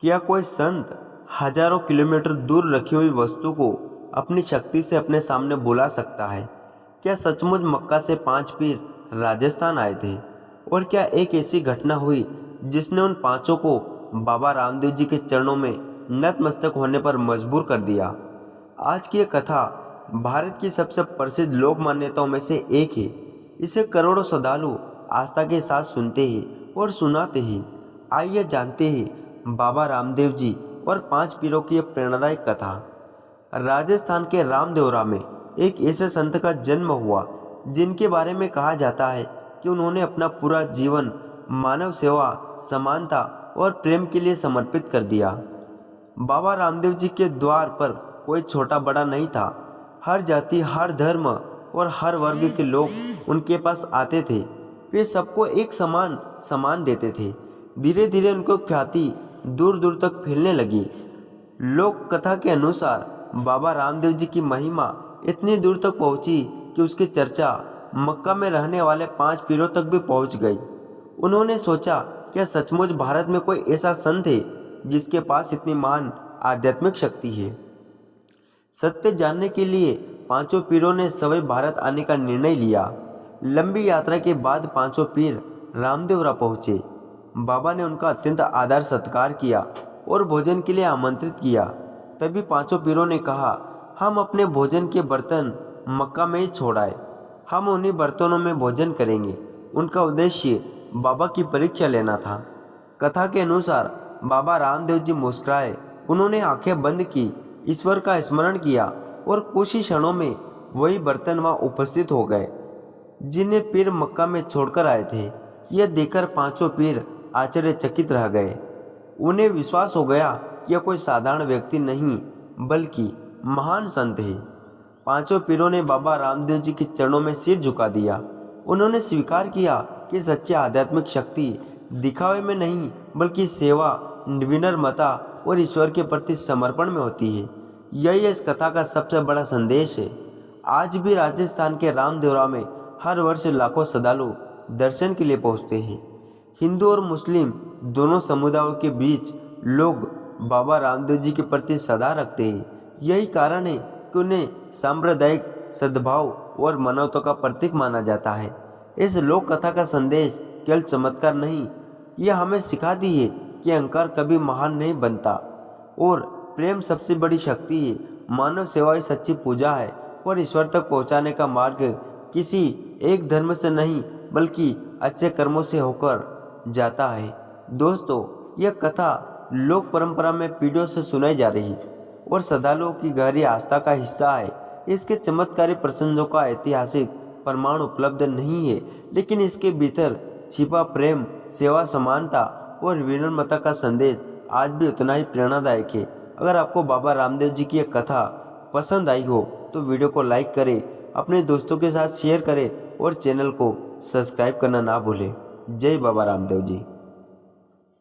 क्या कोई संत हजारों किलोमीटर दूर रखी हुई वस्तु को अपनी शक्ति से अपने सामने बुला सकता है? क्या सचमुच मक्का से 5 पीर राजस्थान आए थे? और क्या एक ऐसी घटना हुई जिसने उन पांचों को बाबा रामदेव जी के चरणों में नतमस्तक होने पर मजबूर कर दिया? आज की यह कथा भारत की सबसे प्रसिद्ध लोक मान्यताओं में से एक है। इसे करोड़ों श्रद्धालु आस्था के साथ सुनते हैं और सुनाते हैं। आइए जानते हैं बाबा रामदेव जी और 5 पीरों की यह प्रेरणादायक कथा। राजस्थान के रामदेवरा में एक ऐसे संत का जन्म हुआ जिनके बारे में कहा जाता है कि उन्होंने अपना पूरा जीवन मानव सेवा, समानता और प्रेम के लिए समर्पित कर दिया। बाबा रामदेव जी के द्वार पर कोई छोटा बड़ा नहीं था। हर जाति, हर धर्म और हर वर्ग के लोग उनके पास आते थे। वे सबको एक समान सम्मान देते थे। धीरे धीरे उनको ख्याति दूर दूर तक फैलने लगी। लोक कथा के अनुसार बाबा रामदेव जी की महिमा इतनी दूर तक पहुंची कि उसकी चर्चा मक्का में रहने वाले 5 पीरों तक भी पहुंच गई। उन्होंने सोचा, क्या सचमुच भारत में कोई ऐसा संत है जिसके पास इतनी महान आध्यात्मिक शक्ति है? सत्य जानने के लिए पांचों पीरों ने सवै भारत आने का निर्णय लिया। लंबी यात्रा के बाद पांचों पीर रामदेवरा पहुंचे। बाबा ने उनका अत्यंत आदर सत्कार किया और भोजन के लिए आमंत्रित किया। तभी पांचों पीरों ने कहा, हम अपने भोजन के बर्तन मक्का में ही छोड़ आए। हम उन्हीं बर्तनों में भोजन करेंगे। उनका उद्देश्य बाबा की परीक्षा लेना था। कथा के अनुसार बाबा रामदेव जी मुस्कुराए। उन्होंने आंखें बंद की, ईश्वर का स्मरण किया और कुछ ही क्षणों में वही बर्तन वहां उपस्थित हो गए जिन्हें पीर मक्का में छोड़कर आए थे। यह देखकर पांचों पीर आश्चर्यचकित रह गए। उन्हें विश्वास हो गया कि यह कोई साधारण व्यक्ति नहीं बल्कि महान संत है। पांचों पीरों ने बाबा रामदेव जी के चरणों में सिर झुका दिया। उन्होंने स्वीकार किया कि सच्ची आध्यात्मिक शक्ति दिखावे में नहीं बल्कि सेवा, विनम्रता और ईश्वर के प्रति समर्पण में होती है। यही इस कथा का सबसे बड़ा संदेश है। आज भी राजस्थान के रामदेवरा में हर वर्ष लाखों श्रद्धालु दर्शन के लिए पहुंचते हैं। हिंदू और मुस्लिम दोनों समुदायों के बीच लोग बाबा रामदेव जी के प्रति श्रद्धा रखते हैं। यही कारण है कि उन्हें सांप्रदायिक सद्भाव और मानवता का प्रतीक माना जाता है। इस लोक कथा का संदेश केवल चमत्कार नहीं, यह हमें सिखाती है कि अहंकार कभी महान नहीं बनता और प्रेम सबसे बड़ी शक्ति है। मानव सेवा ही सच्ची पूजा है और ईश्वर तक पहुंचाने का मार्ग किसी एक धर्म से नहीं बल्कि अच्छे कर्मों से होकर जाता है। दोस्तों, यह कथा लोक परंपरा में पीढ़ियों से सुनाई जा रही और श्रद्धालुओं की गहरी आस्था का हिस्सा है। इसके चमत्कारी प्रसंगों का ऐतिहासिक प्रमाण उपलब्ध नहीं है, लेकिन इसके भीतर छिपा प्रेम, सेवा, समानता और विनम्रता का संदेश आज भी उतना ही प्रेरणादायक है। अगर आपको बाबा रामदेव जी की यह कथा पसंद आई हो तो वीडियो को लाइक करें, अपने दोस्तों के साथ शेयर करें और चैनल को सब्सक्राइब करना ना भूलें। जय बाबा रामदेव जी।